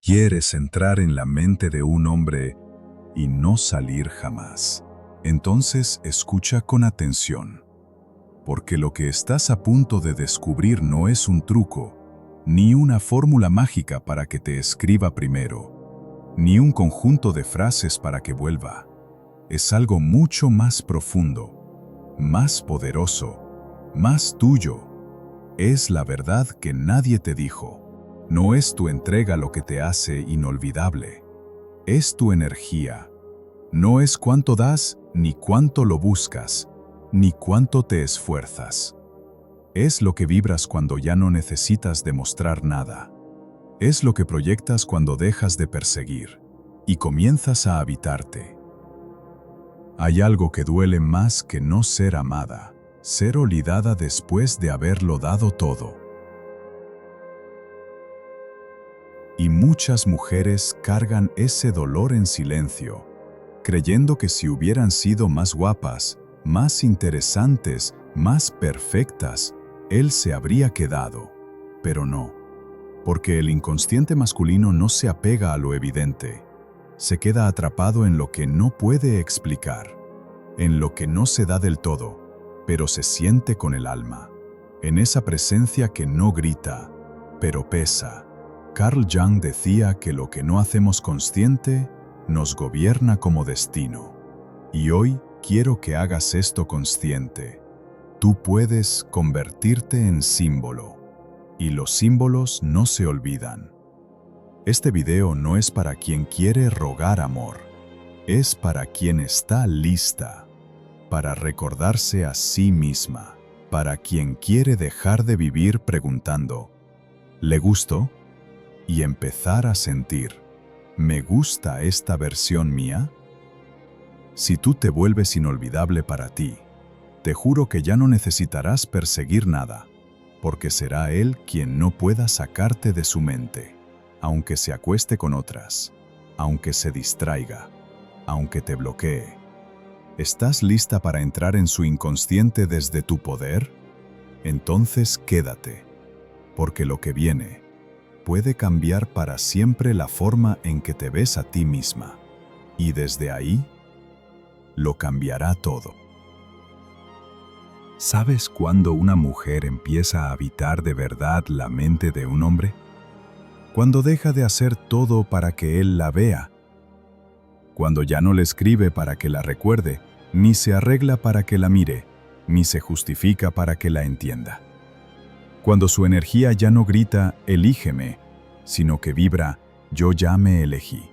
Quieres entrar en la mente de un hombre y no salir jamás. Entonces escucha con atención, porque lo que estás a punto de descubrir no es un truco, ni una fórmula mágica para que te escriba primero, ni un conjunto de frases para que vuelva. Es algo mucho más profundo, más poderoso, más tuyo. Es la verdad que nadie te dijo. No es tu entrega lo que te hace inolvidable. Es tu energía. No es cuánto das, ni cuánto lo buscas, ni cuánto te esfuerzas. Es lo que vibras cuando ya no necesitas demostrar nada. Es lo que proyectas cuando dejas de perseguir y comienzas a habitarte. Hay algo que duele más que no ser amada, ser olvidada después de haberlo dado todo. Y muchas mujeres cargan ese dolor en silencio, creyendo que si hubieran sido más guapas, más interesantes, más perfectas, él se habría quedado. Pero no, porque el inconsciente masculino no se apega a lo evidente. Se queda atrapado en lo que no puede explicar, en lo que no se da del todo, pero se siente con el alma, en esa presencia que no grita, pero pesa. Carl Jung decía que lo que no hacemos consciente nos gobierna como destino. Y hoy quiero que hagas esto consciente. Tú puedes convertirte en símbolo, y los símbolos no se olvidan. Este video no es para quien quiere rogar amor, es para quien está lista, para recordarse a sí misma, para quien quiere dejar de vivir preguntando, ¿le gusto? Y empezar a sentir, ¿me gusta esta versión mía? Si tú te vuelves inolvidable para ti, te juro que ya no necesitarás perseguir nada, porque será él quien no pueda sacarte de su mente, aunque se acueste con otras, aunque se distraiga, aunque te bloquee. ¿Estás lista para entrar en su inconsciente desde tu poder? Entonces quédate, porque lo que viene puede cambiar para siempre la forma en que te ves a ti misma, y desde ahí lo cambiará todo. ¿Sabes cuándo una mujer empieza a habitar de verdad la mente de un hombre? Cuando deja de hacer todo para que él la vea, cuando ya no le escribe para que la recuerde, ni se arregla para que la mire, ni se justifica para que la entienda. Cuando su energía ya no grita, elígeme, sino que vibra, yo ya me elegí.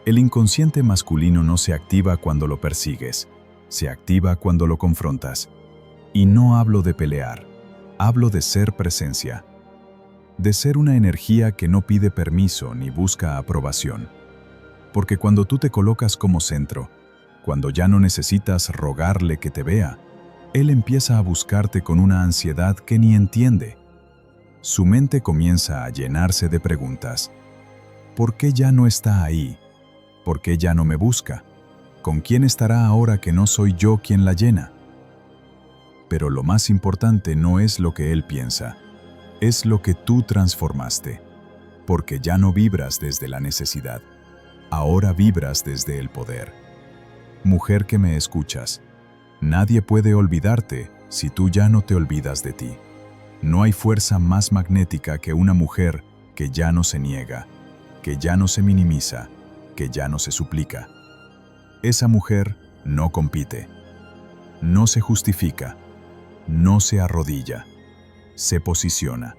El inconsciente masculino no se activa cuando lo persigues, se activa cuando lo confrontas. Y no hablo de pelear, hablo de ser presencia, de ser una energía que no pide permiso ni busca aprobación. Porque cuando tú te colocas como centro, cuando ya no necesitas rogarle que te vea, él empieza a buscarte con una ansiedad que ni entiende. Su mente comienza a llenarse de preguntas. ¿Por qué ya no está ahí? ¿Por qué ya no me busca? ¿Con quién estará ahora que no soy yo quien la llena? Pero lo más importante no es lo que él piensa, es lo que tú transformaste, porque ya no vibras desde la necesidad, ahora vibras desde el poder. Mujer que me escuchas, nadie puede olvidarte si tú ya no te olvidas de ti. No hay fuerza más magnética que una mujer que ya no se niega, que ya no se minimiza, que ya no se suplica. Esa mujer no compite, no se justifica, no se arrodilla, se posiciona.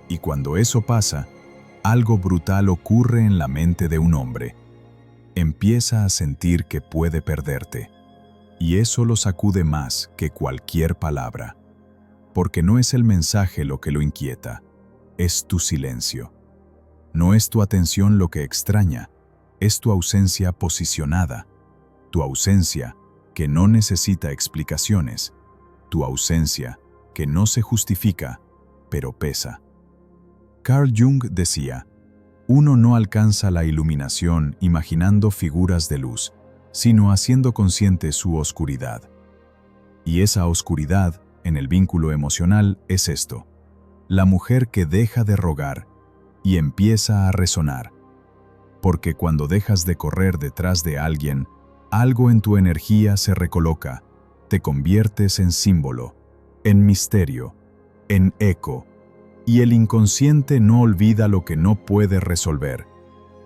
Y cuando eso pasa, algo brutal ocurre en la mente de un hombre. Empieza a sentir que puede perderte. Y eso lo sacude más que cualquier palabra. Porque no es el mensaje lo que lo inquieta, es tu silencio. No es tu atención lo que extraña, es tu ausencia posicionada. Tu ausencia que no necesita explicaciones. Tu ausencia que no se justifica, pero pesa. Carl Jung decía, uno no alcanza la iluminación imaginando figuras de luz, sino haciendo consciente su oscuridad. Y esa oscuridad, en el vínculo emocional, es esto: la mujer que deja de rogar y empieza a resonar, porque cuando dejas de correr detrás de alguien, algo en tu energía se recoloca, te conviertes en símbolo, en misterio, en eco, y el inconsciente no olvida lo que no puede resolver.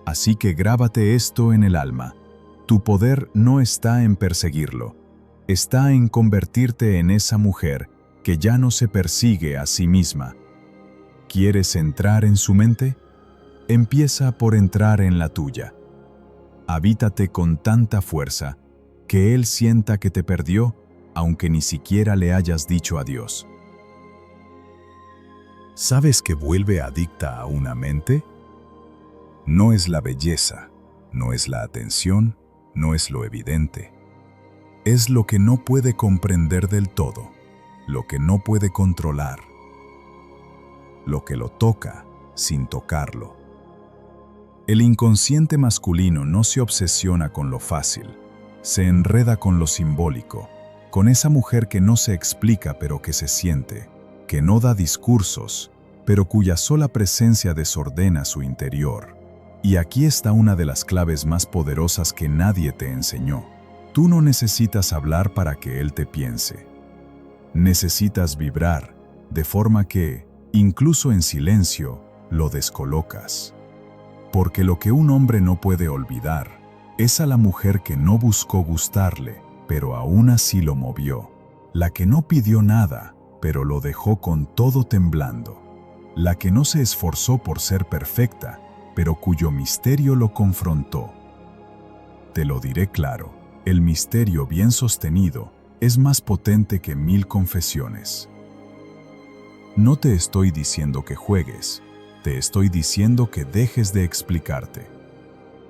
Así que grábate esto en el alma. Tu poder no está en perseguirlo, está en convertirte en esa mujer que ya no se persigue a sí misma. ¿Quieres entrar en su mente? Empieza por entrar en la tuya. Habítate con tanta fuerza que él sienta que te perdió, aunque ni siquiera le hayas dicho adiós. ¿Sabes qué vuelve adicta a una mente? No es la belleza, no es la atención, no es lo evidente. Es lo que no puede comprender del todo, lo que no puede controlar, lo que lo toca sin tocarlo. El inconsciente masculino no se obsesiona con lo fácil, se enreda con lo simbólico, con esa mujer que no se explica pero que se siente, que no da discursos, pero cuya sola presencia desordena su interior. Y aquí está una de las claves más poderosas que nadie te enseñó. Tú no necesitas hablar para que él te piense. Necesitas vibrar, de forma que, incluso en silencio, lo descolocas. Porque lo que un hombre no puede olvidar es a la mujer que no buscó gustarle, pero aún así lo movió. La que no pidió nada, pero lo dejó con todo temblando. La que no se esforzó por ser perfecta, pero cuyo misterio lo confrontó. Te lo diré claro, el misterio bien sostenido es más potente que 1000 confesiones. No te estoy diciendo que juegues, te estoy diciendo que dejes de explicarte,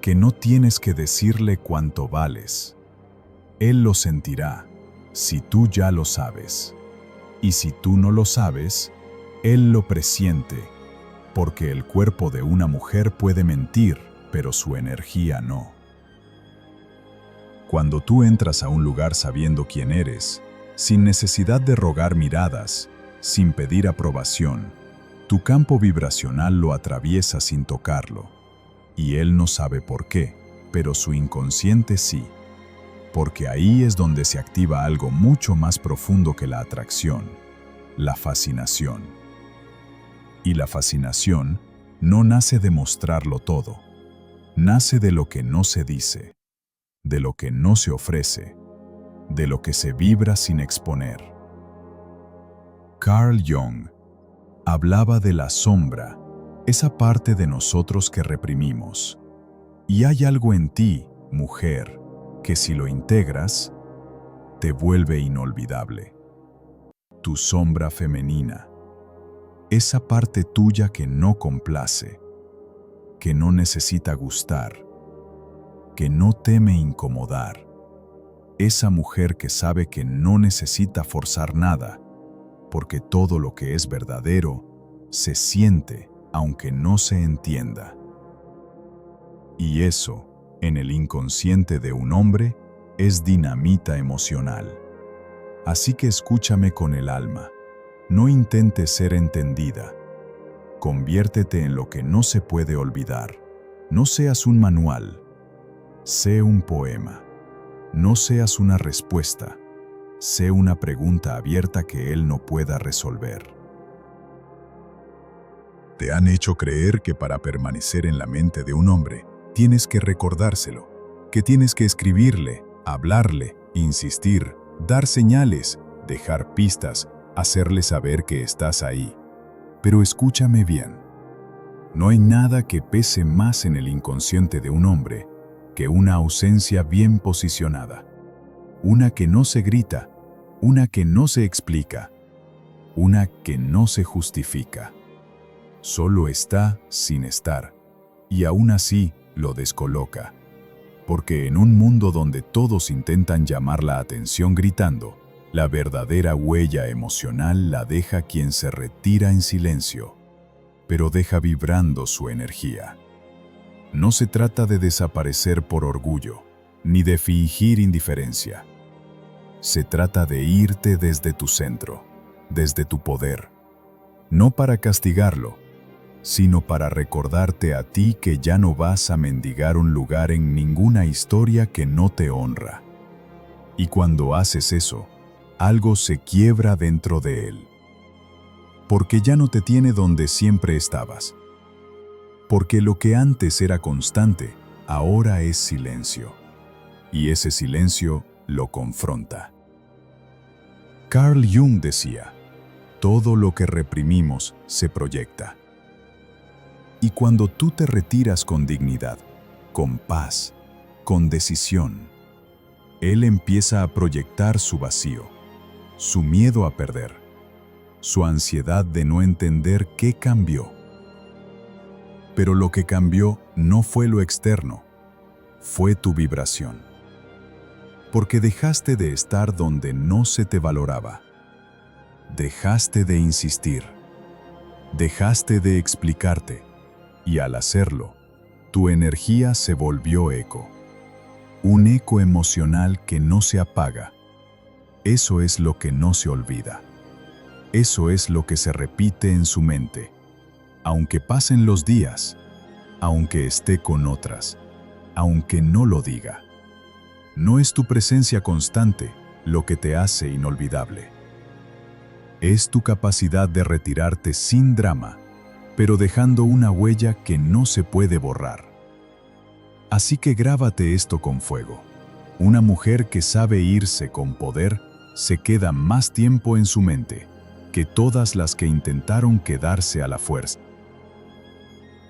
que no tienes que decirle cuánto vales. Él lo sentirá, si tú ya lo sabes. Y si tú no lo sabes, él lo presiente, porque el cuerpo de una mujer puede mentir, pero su energía no. Cuando tú entras a un lugar sabiendo quién eres, sin necesidad de rogar miradas, sin pedir aprobación, tu campo vibracional lo atraviesa sin tocarlo. Y él no sabe por qué, pero su inconsciente sí. Porque ahí es donde se activa algo mucho más profundo que la atracción, la fascinación. Y la fascinación no nace de mostrarlo todo, nace de lo que no se dice, de lo que no se ofrece, de lo que se vibra sin exponer. Carl Jung hablaba de la sombra, esa parte de nosotros que reprimimos. Y hay algo en ti, mujer, que si lo integras, te vuelve inolvidable. Tu sombra femenina, esa parte tuya que no complace, que no necesita gustar, que no teme incomodar, esa mujer que sabe que no necesita forzar nada, porque todo lo que es verdadero se siente aunque no se entienda. Y eso, en el inconsciente de un hombre, es dinamita emocional. Así que escúchame con el alma. No intentes ser entendida. Conviértete en lo que no se puede olvidar. No seas un manual. Sé un poema. No seas una respuesta. Sé una pregunta abierta que él no pueda resolver. Te han hecho creer que para permanecer en la mente de un hombre, tienes que recordárselo, que tienes que escribirle, hablarle, insistir, dar señales, dejar pistas, hacerle saber que estás ahí. Pero escúchame bien. No hay nada que pese más en el inconsciente de un hombre que una ausencia bien posicionada. Una que no se grita, una que no se explica, una que no se justifica. Solo está sin estar, y aún así lo descoloca. Porque en un mundo donde todos intentan llamar la atención gritando, la verdadera huella emocional la deja quien se retira en silencio, pero deja vibrando su energía. No se trata de desaparecer por orgullo, ni de fingir indiferencia. Se trata de irte desde tu centro, desde tu poder, no para castigarlo, sino para recordarte a ti que ya no vas a mendigar un lugar en ninguna historia que no te honra. Y cuando haces eso, algo se quiebra dentro de él. Porque ya no te tiene donde siempre estabas. Porque lo que antes era constante, ahora es silencio. Y ese silencio lo confronta. Carl Jung decía, todo lo que reprimimos se proyecta. Y cuando tú te retiras con dignidad, con paz, con decisión, él empieza a proyectar su vacío, su miedo a perder, su ansiedad de no entender qué cambió. Pero lo que cambió no fue lo externo, fue tu vibración. Porque dejaste de estar donde no se te valoraba. Dejaste de insistir. Dejaste de explicarte. Y al hacerlo, tu energía se volvió eco. Un eco emocional que no se apaga. Eso es lo que no se olvida. Eso es lo que se repite en su mente. Aunque pasen los días, aunque esté con otras, aunque no lo diga. No es tu presencia constante lo que te hace inolvidable. Es tu capacidad de retirarte sin drama, pero dejando una huella que no se puede borrar. Así que grábate esto con fuego. Una mujer que sabe irse con poder se queda más tiempo en su mente que todas las que intentaron quedarse a la fuerza.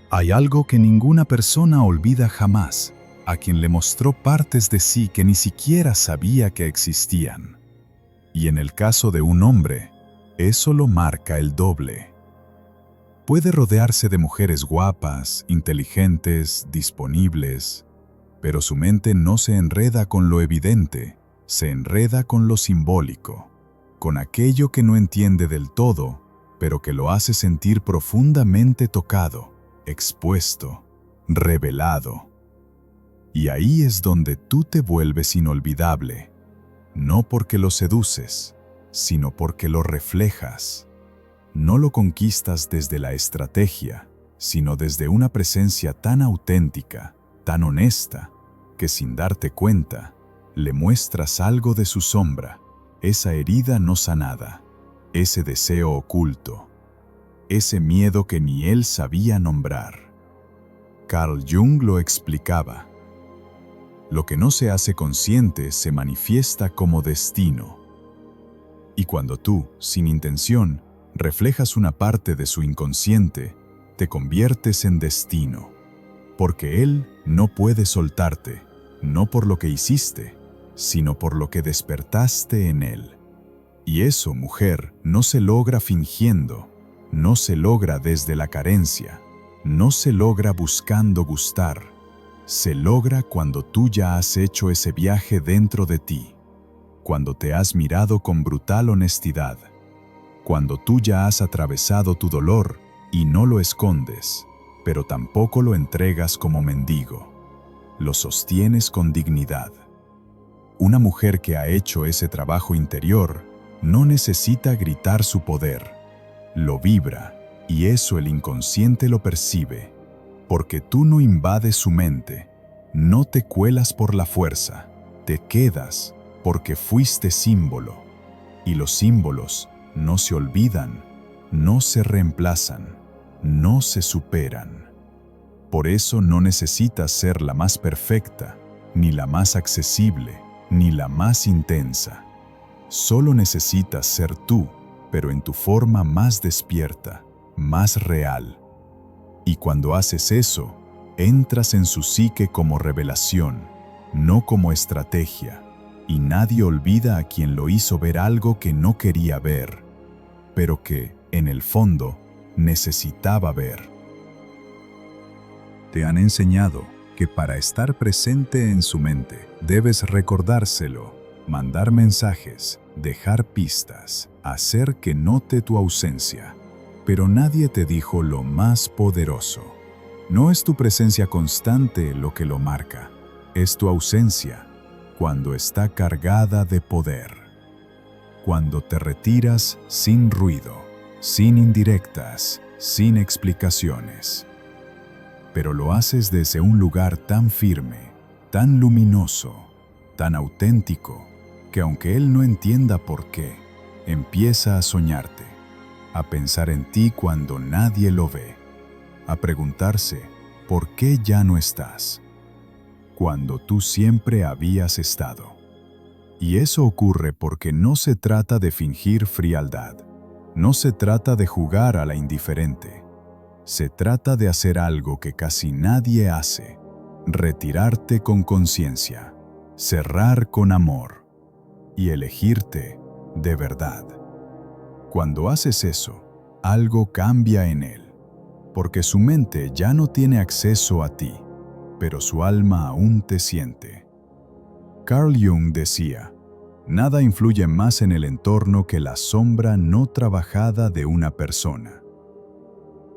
Hay algo que ninguna persona olvida jamás, a quien le mostró partes de sí que ni siquiera sabía que existían. Y en el caso de un hombre, eso lo marca el doble. Puede rodearse de mujeres guapas, inteligentes, disponibles, pero su mente no se enreda con lo evidente, se enreda con lo simbólico, con aquello que no entiende del todo, pero que lo hace sentir profundamente tocado, expuesto, revelado. Y ahí es donde tú te vuelves inolvidable, no porque lo seduces, sino porque lo reflejas. No lo conquistas desde la estrategia, sino desde una presencia tan auténtica, tan honesta, que sin darte cuenta, le muestras algo de su sombra, esa herida no sanada, ese deseo oculto, ese miedo que ni él sabía nombrar. Carl Jung lo explicaba. Lo que no se hace consciente se manifiesta como destino. Y cuando tú, sin intención, reflejas una parte de su inconsciente, te conviertes en destino. Porque él no puede soltarte, no por lo que hiciste, sino por lo que despertaste en él. Y eso, mujer, no se logra fingiendo, no se logra desde la carencia, no se logra buscando gustar. Se logra cuando tú ya has hecho ese viaje dentro de ti, cuando te has mirado con brutal honestidad, cuando tú ya has atravesado tu dolor y no lo escondes, pero tampoco lo entregas como mendigo. Lo sostienes con dignidad. Una mujer que ha hecho ese trabajo interior no necesita gritar su poder. Lo vibra y eso el inconsciente lo percibe. Porque tú no invades su mente, no te cuelas por la fuerza, te quedas porque fuiste símbolo. Y los símbolos no se olvidan, no se reemplazan, no se superan. Por eso no necesitas ser la más perfecta, ni la más accesible, ni la más intensa. Solo necesitas ser tú, pero en tu forma más despierta, más real. Y cuando haces eso, entras en su psique como revelación, no como estrategia, y nadie olvida a quien lo hizo ver algo que no quería ver, pero que, en el fondo, necesitaba ver. Te han enseñado que para estar presente en su mente, debes recordárselo, mandar mensajes, dejar pistas, hacer que note tu ausencia. Pero nadie te dijo lo más poderoso. No es tu presencia constante lo que lo marca, es tu ausencia, cuando está cargada de poder. Cuando te retiras sin ruido, sin indirectas, sin explicaciones. Pero lo haces desde un lugar tan firme, tan luminoso, tan auténtico, que aunque él no entienda por qué, empieza a soñarte, a pensar en ti cuando nadie lo ve, a preguntarse por qué ya no estás, cuando tú siempre habías estado. Y eso ocurre porque no se trata de fingir frialdad, no se trata de jugar a la indiferente, se trata de hacer algo que casi nadie hace, retirarte con conciencia, cerrar con amor y elegirte de verdad. Cuando haces eso, algo cambia en él, porque su mente ya no tiene acceso a ti, pero su alma aún te siente. Carl Jung decía, nada influye más en el entorno que la sombra no trabajada de una persona.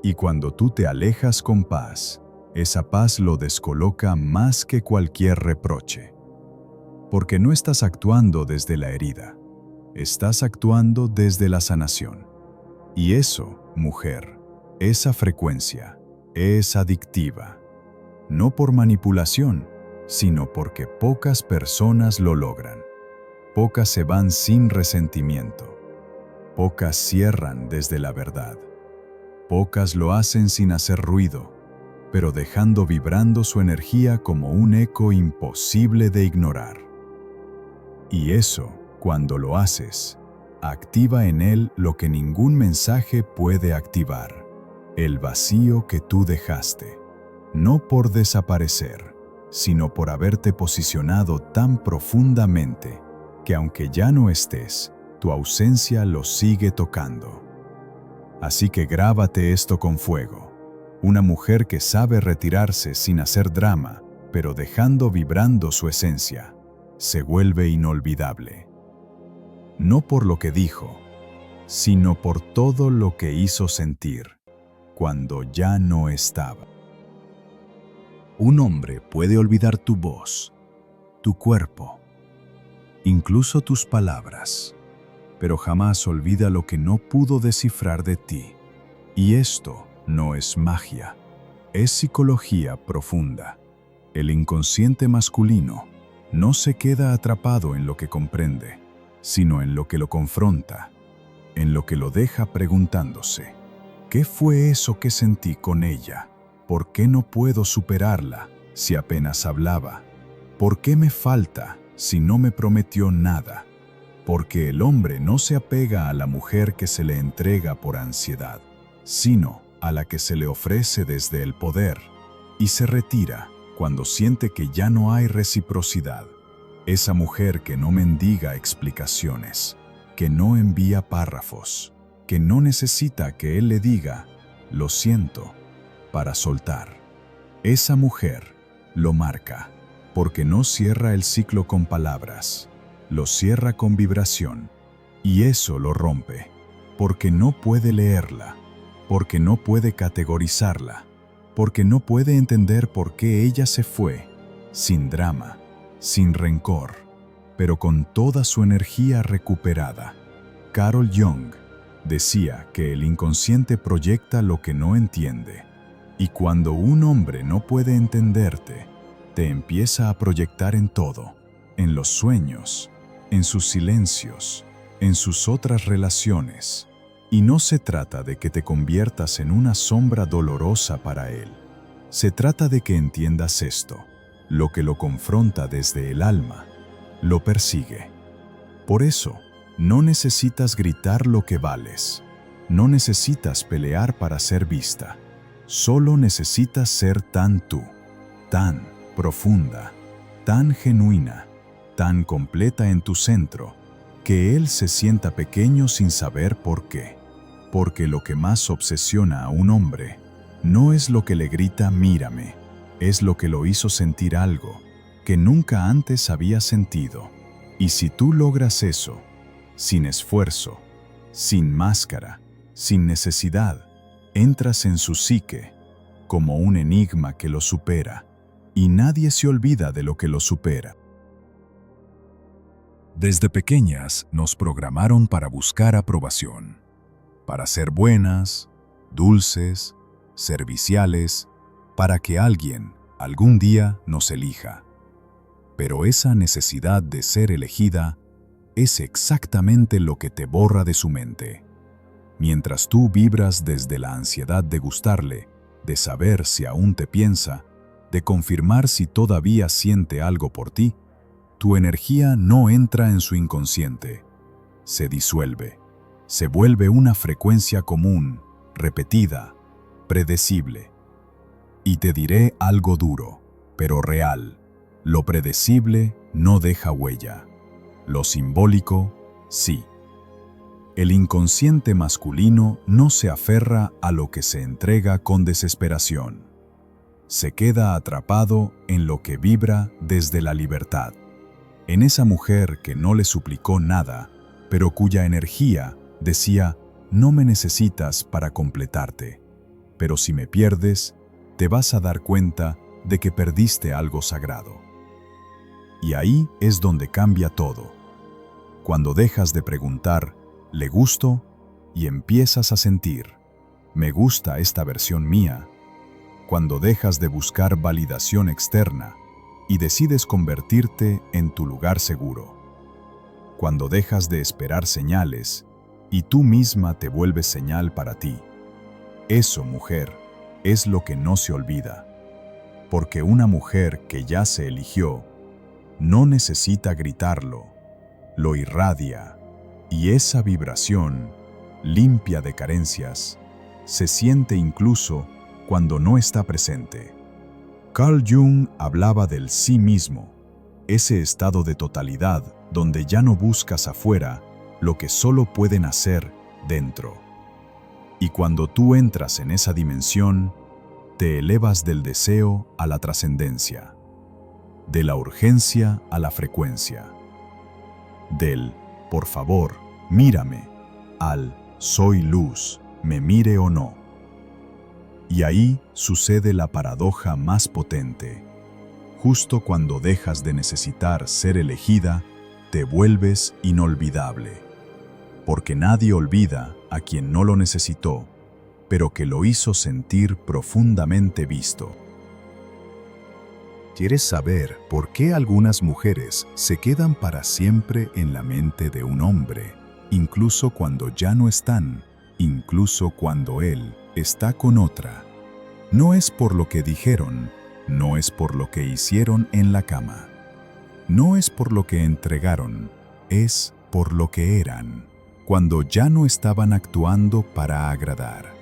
Y cuando tú te alejas con paz, esa paz lo descoloca más que cualquier reproche. Porque no estás actuando desde la herida, estás actuando desde la sanación. Y eso, mujer, esa frecuencia, es adictiva. No por manipulación, sino porque pocas personas lo logran. Pocas se van sin resentimiento. Pocas cierran desde la verdad. Pocas lo hacen sin hacer ruido, pero dejando vibrando su energía como un eco imposible de ignorar. Y eso, cuando lo haces, activa en él lo que ningún mensaje puede activar, el vacío que tú dejaste, no por desaparecer, sino por haberte posicionado tan profundamente que aunque ya no estés, tu ausencia lo sigue tocando. Así que grábate esto con fuego. Una mujer que sabe retirarse sin hacer drama, pero dejando vibrando su esencia, se vuelve inolvidable. No por lo que dijo, sino por todo lo que hizo sentir cuando ya no estaba. Un hombre puede olvidar tu voz, tu cuerpo, incluso tus palabras, pero jamás olvida lo que no pudo descifrar de ti. Y esto no es magia, es psicología profunda. El inconsciente masculino no se queda atrapado en lo que comprende, sino en lo que lo confronta, en lo que lo deja preguntándose, ¿qué fue eso que sentí con ella? ¿Por qué no puedo superarla si apenas hablaba? ¿Por qué me falta si no me prometió nada? Porque el hombre no se apega a la mujer que se le entrega por ansiedad, sino a la que se le ofrece desde el poder, y se retira cuando siente que ya no hay reciprocidad. Esa mujer que no mendiga explicaciones, que no envía párrafos, que no necesita que él le diga, lo siento, para soltar. Esa mujer lo marca, porque no cierra el ciclo con palabras, lo cierra con vibración, y eso lo rompe, porque no puede leerla, porque no puede categorizarla, porque no puede entender por qué ella se fue, sin drama, sin rencor, pero con toda su energía recuperada. Carl Jung decía que el inconsciente proyecta lo que no entiende, y cuando un hombre no puede entenderte, te empieza a proyectar en todo, en los sueños, en sus silencios, en sus otras relaciones. Y no se trata de que te conviertas en una sombra dolorosa para él. Se trata de que entiendas esto. Lo que lo confronta desde el alma, lo persigue. Por eso, no necesitas gritar lo que vales. No necesitas pelear para ser vista. Solo necesitas ser tan tú, tan profunda, tan genuina, tan completa en tu centro, que él se sienta pequeño sin saber por qué. Porque lo que más obsesiona a un hombre no es lo que le grita «mírame», es lo que lo hizo sentir algo que nunca antes había sentido. Y si tú logras eso, sin esfuerzo, sin máscara, sin necesidad, entras en su psique como un enigma que lo supera, y nadie se olvida de lo que lo supera. Desde pequeñas nos programaron para buscar aprobación, para ser buenas, dulces, serviciales, para que alguien, algún día, nos elija. Pero esa necesidad de ser elegida es exactamente lo que te borra de su mente. Mientras tú vibras desde la ansiedad de gustarle, de saber si aún te piensa, de confirmar si todavía siente algo por ti, tu energía no entra en su inconsciente. Se disuelve. Se vuelve una frecuencia común, repetida, predecible. Y te diré algo duro, pero real. Lo predecible no deja huella. Lo simbólico, sí. El inconsciente masculino no se aferra a lo que se entrega con desesperación. Se queda atrapado en lo que vibra desde la libertad. En esa mujer que no le suplicó nada, pero cuya energía decía, no me necesitas para completarte, pero si me pierdes, te vas a dar cuenta de que perdiste algo sagrado. Y ahí es donde cambia todo. Cuando dejas de preguntar, ¿le gusto? Y empiezas a sentir, ¿me gusta esta versión mía? Cuando dejas de buscar validación externa y decides convertirte en tu lugar seguro. Cuando dejas de esperar señales y tú misma te vuelves señal para ti. Eso, mujer, es lo que no se olvida. Porque una mujer que ya se eligió no necesita gritarlo, lo irradia, y esa vibración, limpia de carencias, se siente incluso cuando no está presente. Carl Jung hablaba del sí mismo, ese estado de totalidad donde ya no buscas afuera lo que solo pueden hacer dentro. Y cuando tú entras en esa dimensión, te elevas del deseo a la trascendencia, de la urgencia a la frecuencia, del por favor, mírame, al soy luz, me mire o no. Y ahí sucede la paradoja más potente. Justo cuando dejas de necesitar ser elegida, te vuelves inolvidable. Porque nadie olvida a quien no lo necesitó, pero que lo hizo sentir profundamente visto. ¿Quieres saber por qué algunas mujeres se quedan para siempre en la mente de un hombre, incluso cuando ya no están, incluso cuando él está con otra? No es por lo que dijeron, no es por lo que hicieron en la cama, no es por lo que entregaron, es por lo que eran, cuando ya no estaban actuando para agradar.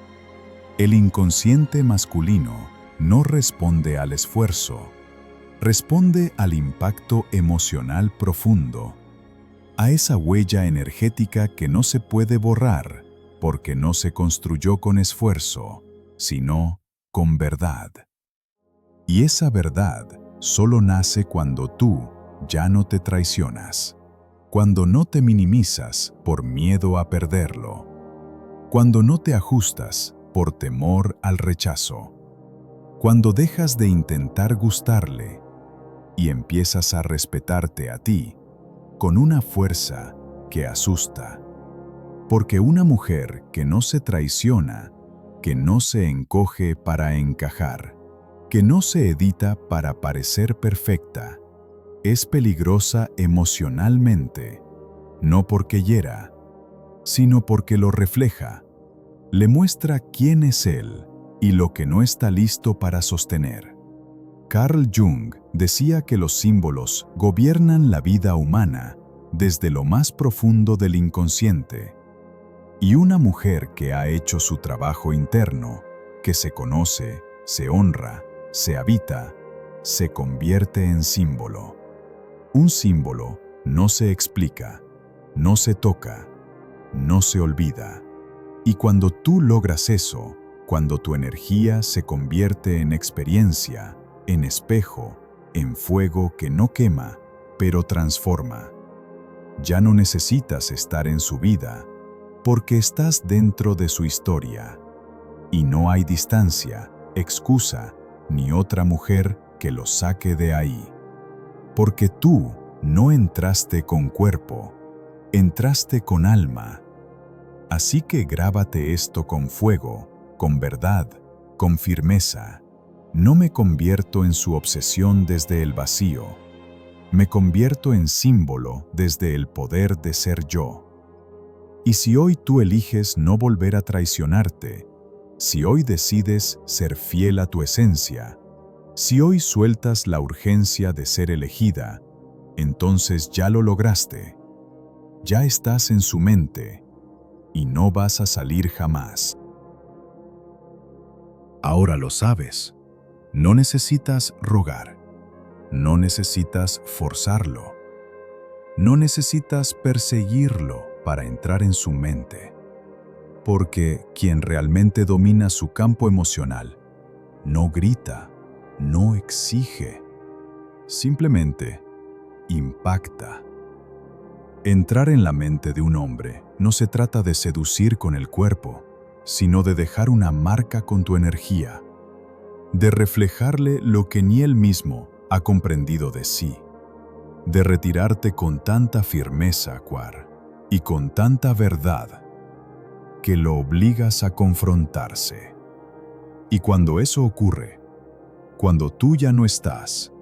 El inconsciente masculino no responde al esfuerzo, responde al impacto emocional profundo, a esa huella energética que no se puede borrar porque no se construyó con esfuerzo, sino con verdad. Y esa verdad solo nace cuando tú ya no te traicionas, cuando no te minimizas por miedo a perderlo, cuando no te ajustas por temor al rechazo, cuando dejas de intentar gustarle y empiezas a respetarte a ti con una fuerza que asusta. Porque una mujer que no se traiciona, que no se encoge para encajar, que no se edita para parecer perfecta, es peligrosa emocionalmente, no porque hiera, sino porque lo refleja, le muestra quién es él y lo que no está listo para sostener. Carl Jung decía que los símbolos gobiernan la vida humana desde lo más profundo del inconsciente. Y una mujer que ha hecho su trabajo interno, que se conoce, se honra, se habita, se convierte en símbolo. Un símbolo no se explica, no se toca, no se olvida. Y cuando tú logras eso, cuando tu energía se convierte en experiencia, en espejo, en fuego que no quema, pero transforma. Ya no necesitas estar en su vida, porque estás dentro de su historia. Y no hay distancia, excusa, ni otra mujer que lo saque de ahí. Porque tú no entraste con cuerpo, entraste con alma. Así que grábate esto con fuego, con verdad, con firmeza. No me convierto en su obsesión desde el vacío. Me convierto en símbolo desde el poder de ser yo. Y si hoy tú eliges no volver a traicionarte, si hoy decides ser fiel a tu esencia, si hoy sueltas la urgencia de ser elegida, entonces ya lo lograste. Ya estás en su mente y no vas a salir jamás. Ahora lo sabes. No necesitas rogar. No necesitas forzarlo. No necesitas perseguirlo para entrar en su mente. Porque quien realmente domina su campo emocional no grita, no exige, simplemente impacta. Entrar en la mente de un hombre no se trata de seducir con el cuerpo, sino de dejar una marca con tu energía, de reflejarle lo que ni él mismo ha comprendido de sí, de retirarte con tanta firmeza, Quar, y con tanta verdad, que lo obligas a confrontarse. Y cuando eso ocurre, cuando tú ya no estás,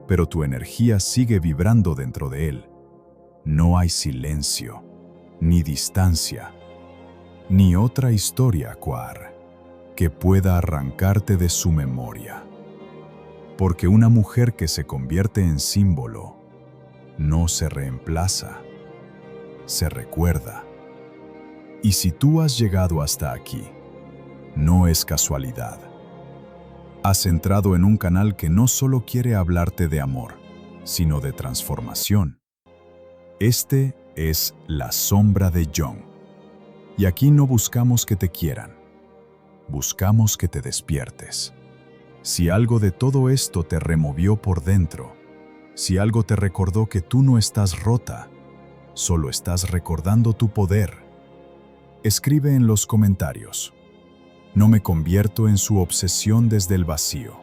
pero tu energía sigue vibrando dentro de él, no hay silencio, ni distancia, ni otra historia, Quar, que pueda arrancarte de su memoria. Porque una mujer que se convierte en símbolo no se reemplaza, se recuerda. Y si tú has llegado hasta aquí, no es casualidad. Has entrado en un canal que no solo quiere hablarte de amor, sino de transformación. Este es La Sombra de Jung. Y aquí no buscamos que te quieran, buscamos que te despiertes. Si algo de todo esto te removió por dentro, si algo te recordó que tú no estás rota, solo estás recordando tu poder, escribe en los comentarios. No me convierto en su obsesión desde el vacío.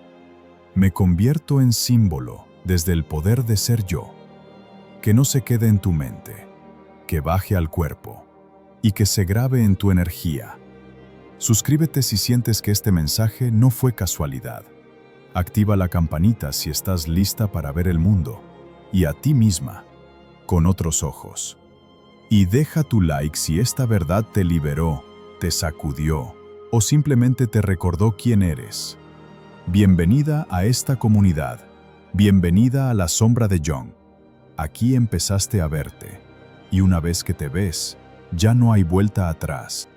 Me convierto en símbolo desde el poder de ser yo. Que no se quede en tu mente, que baje al cuerpo y que se grabe en tu energía. Suscríbete si sientes que este mensaje no fue casualidad. Activa la campanita si estás lista para ver el mundo y a ti misma con otros ojos. Y deja tu like si esta verdad te liberó, te sacudió o simplemente te recordó quién eres. Bienvenida a esta comunidad. Bienvenida a La Sombra de Jung. Aquí empezaste a verte, y una vez que te ves, ya no hay vuelta atrás.